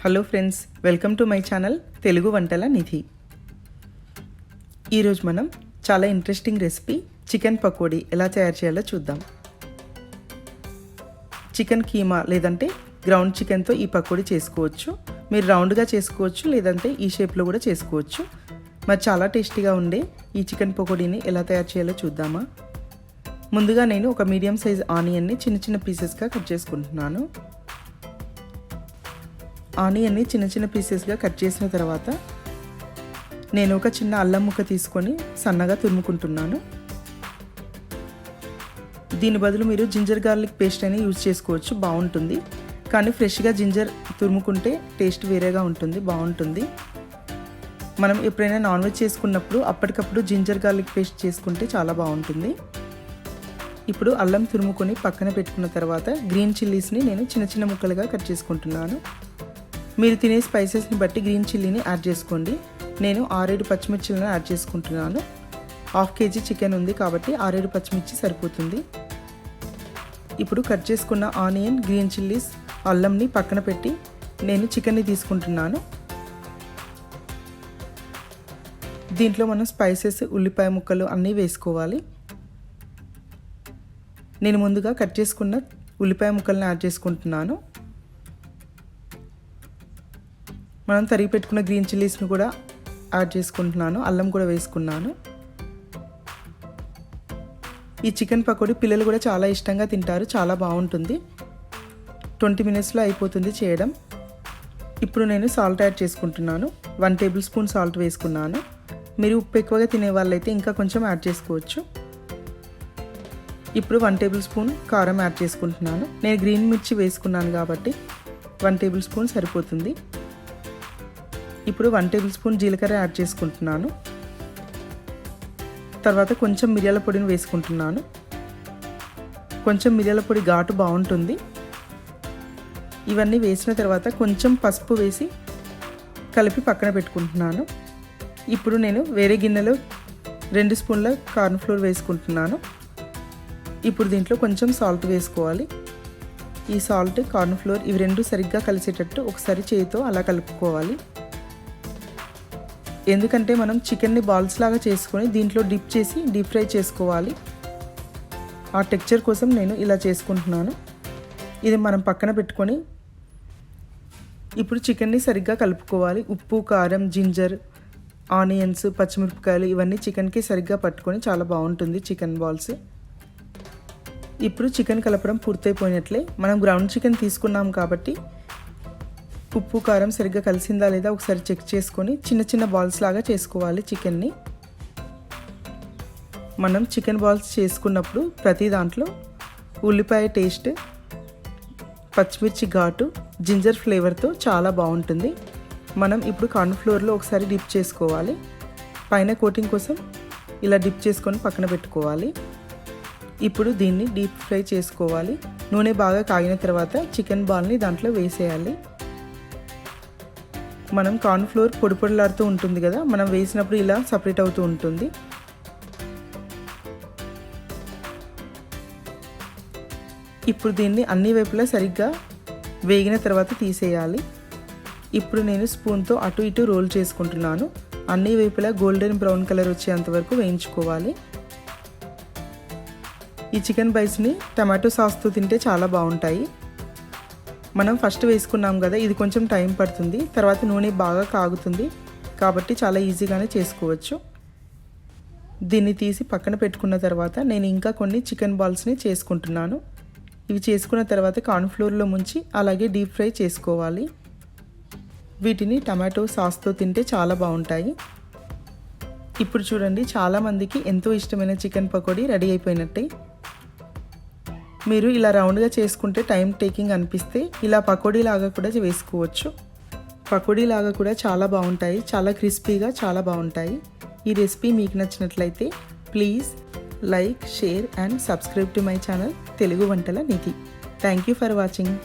Hello friends, welcome to my channel Telugu Vantala నిధి. ఈరోజు మనం చాలా ఇంట్రెస్టింగ్ రెసిపీ చికెన్ పకోడీ ఎలా తయారు చేయాలో చూద్దాం. చికెన్ కీమా లేదంటే గ్రౌండ్ చికెన్తో ఈ పకోడీ చేసుకోవచ్చు. మీరు రౌండ్గా చేసుకోవచ్చు, లేదంటే ఈ షేప్లో కూడా చేసుకోవచ్చు. మరి చాలా టేస్టీగా ఉండే ఈ చికెన్ పకోడీని ఎలా తయారు చేయాలో చూద్దామా. ముందుగా నేను ఒక మీడియం సైజ్ ఆనియన్ని చిన్న చిన్న పీసెస్గా కట్ చేసుకుంటున్నాను. ఆనియన్ని చిన్న చిన్న పీసెస్గా కట్ చేసిన తర్వాత నేను ఒక చిన్న అల్లం ముక్క తీసుకొని సన్నగా తురుముకుంటున్నాను. దీని బదులు మీరు జింజర్ గార్లిక్ పేస్ట్ అని యూజ్ చేసుకోవచ్చు, బాగుంటుంది. కానీ ఫ్రెష్గా జింజర్ తురుముకుంటే టేస్ట్ వేరేగా ఉంటుంది, బాగుంటుంది. మనం ఎప్పుడైనా నాన్ వెజ్ చేసుకున్నప్పుడు అప్పటికప్పుడు జింజర్ గార్లిక్ పేస్ట్ చేసుకుంటే చాలా బాగుంటుంది. ఇప్పుడు అల్లం తురుముకొని పక్కన పెట్టుకున్న తర్వాత గ్రీన్ చిల్లీస్ని నేను చిన్న చిన్న ముక్కలుగా కట్ చేసుకుంటున్నాను. మీరు తినే స్పైసెస్ని బట్టి గ్రీన్ చిల్లీని యాడ్ చేసుకోండి. నేను 6-7 పచ్చిమిర్చిలను యాడ్ చేసుకుంటున్నాను. 1/2 kg చికెన్ ఉంది కాబట్టి 6-7 పచ్చిమిర్చి సరిపోతుంది. ఇప్పుడు కట్ చేసుకున్న ఆనియన్, గ్రీన్ చిల్లీస్, అల్లంని పక్కన పెట్టి నేను చికెన్ని తీసుకుంటున్నాను. దీంట్లో మనం స్పైసెస్, ఉల్లిపాయ ముక్కలు అన్నీ వేసుకోవాలి. నేను ముందుగా కట్ చేసుకున్న ఉల్లిపాయ ముక్కలను యాడ్ చేసుకుంటున్నాను. మనం తరిగి పెట్టుకున్న గ్రీన్ చిల్లీస్ని కూడా యాడ్ చేసుకుంటున్నాను. అల్లం కూడా వేసుకున్నాను. ఈ చికెన్ పకోడీ పిల్లలు కూడా చాలా ఇష్టంగా తింటారు, చాలా బాగుంటుంది. 20 minutesలో అయిపోతుంది చేయడం. ఇప్పుడు నేను సాల్ట్ యాడ్ చేసుకుంటున్నాను. 1 tablespoon సాల్ట్ వేసుకున్నాను. మీరు ఉప్పు ఎక్కువగా తినే వాళ్ళైతే ఇంకా కొంచెం యాడ్ చేసుకోవచ్చు. ఇప్పుడు 1 tablespoon కారం యాడ్ చేసుకుంటున్నాను. నేను గ్రీన్ మిర్చి వేసుకున్నాను కాబట్టి 1 tablespoon సరిపోతుంది. ఇప్పుడు 1 tablespoon జీలకర్ర యాడ్ చేసుకుంటున్నాను. తర్వాత కొంచెం మిరియాల పొడిని వేసుకుంటున్నాను. కొంచెం మిరియాల పొడి ఘాటు బాగుంటుంది. ఇవన్నీ వేసిన తర్వాత కొంచెం పసుపు వేసి కలిపి పక్కన పెట్టుకుంటున్నాను. ఇప్పుడు నేను వేరే గిన్నెలో 2 స్పూన్ల కార్న్ ఫ్లోర్ వేసుకుంటున్నాను. ఇప్పుడు దీంట్లో కొంచెం సాల్ట్ వేసుకోవాలి. ఈ సాల్ట్, కార్న్ ఫ్లోర్ ఇవి రెండు సరిగ్గా కలిసేటట్టు ఒకసారి చేతితో అలా కలుపుకోవాలి. ఎందుకంటే మనం చికెన్ని బాల్స్ లాగా చేసుకొని దీంట్లో డిప్ చేసి డీప్ ఫ్రై చేసుకోవాలి. ఆ టెక్స్చర్ కోసం నేను ఇలా చేసుకుంటున్నాను. ఇది మనం పక్కన పెట్టుకొని ఇప్పుడు చికెన్ని సరిగ్గా కలుపుకోవాలి. ఉప్పు, కారం, జింజర్, ఆనియన్స్, పచ్చిమిరపకాయలు ఇవన్నీ చికెన్కి సరిగ్గా పట్టుకొని చాలా బాగుంటుంది చికెన్ బాల్స్. ఇప్పుడు చికెన్ కలపడం పూర్తయిపోయినట్లే. మనం గ్రౌండ్ చికెన్ తీసుకున్నాం కాబట్టి ఉప్పు, కారం సరిగ్గా కలిసిందా లేదా ఒకసారి చెక్ చేసుకొని చిన్న చిన్న బాల్స్ లాగా చేసుకోవాలి చికెన్ని. మనం చికెన్ బాల్స్ చేసుకున్నప్పుడు ప్రతి దాంట్లో ఉల్లిపాయ టేస్ట్, పచ్చిమిర్చి ఘాటు, జింజర్ ఫ్లేవర్తో చాలా బాగుంటుంది. మనం ఇప్పుడు కార్న్ ఫ్లోర్లో ఒకసారి డిప్ చేసుకోవాలి. పైన కోటింగ్ కోసం ఇలా డిప్ చేసుకొని పక్కన పెట్టుకోవాలి. ఇప్పుడు దీన్ని డీప్ ఫ్రై చేసుకోవాలి. నూనె బాగా కాగిన తర్వాత చికెన్ బాల్ని దాంట్లో వేసేయాలి. మనం కార్న్ ఫ్లోర్ పొడి పొడిలాడుతూ ఉంటుంది కదా, మనం వేసినప్పుడు ఇలా సపరేట్ అవుతూ ఉంటుంది. ఇప్పుడు దీన్ని అన్ని వైపులా సరిగ్గా వేగిన తర్వాత తీసేయాలి. ఇప్పుడు నేను స్పూన్తో అటు ఇటు రోల్ చేసుకుంటున్నాను. అన్ని వైపులా గోల్డెన్ బ్రౌన్ కలర్ వచ్చేంత వరకు వేయించుకోవాలి. ఈ చికెన్ బైస్ని టమాటో సాస్తో తింటే చాలా బాగుంటాయి. మనం ఫస్ట్ వేసుకున్నాం కదా, ఇది కొంచెం టైం పడుతుంది. తర్వాత నూనె బాగా కాగుతుంది కాబట్టి చాలా ఈజీగానే చేసుకోవచ్చు. దీన్ని తీసి పక్కన పెట్టుకున్న తర్వాత నేను ఇంకా కొన్ని చికెన్ బాల్స్ని చేసుకుంటున్నాను. ఇవి చేసుకున్న తర్వాత కార్న్ ఫ్లోర్లో ముంచి అలాగే డీప్ ఫ్రై చేసుకోవాలి. వీటిని టమాటో సాస్తో తింటే చాలా బాగుంటాయి. ఇప్పుడు చూడండి, చాలామందికి ఎంతో ఇష్టమైన చికెన్ పకోడీ రెడీ అయిపోయినట్టే. మీరు ఇలా రౌండ్గా చేసుకుంటే టైం టేకింగ్ అనిపిస్తే ఇలా పకోడీ లాగా కూడా వేసుకోవచ్చు. పకోడీ లాగా కూడా చాలా బాగుంటాయి, చాలా క్రిస్పీగా చాలా బాగుంటాయి. ఈ రెసిపీ మీకు నచ్చినట్లయితే please like, share and subscribe to my channel Telugu Vantala Nidhi. Thank you for watching.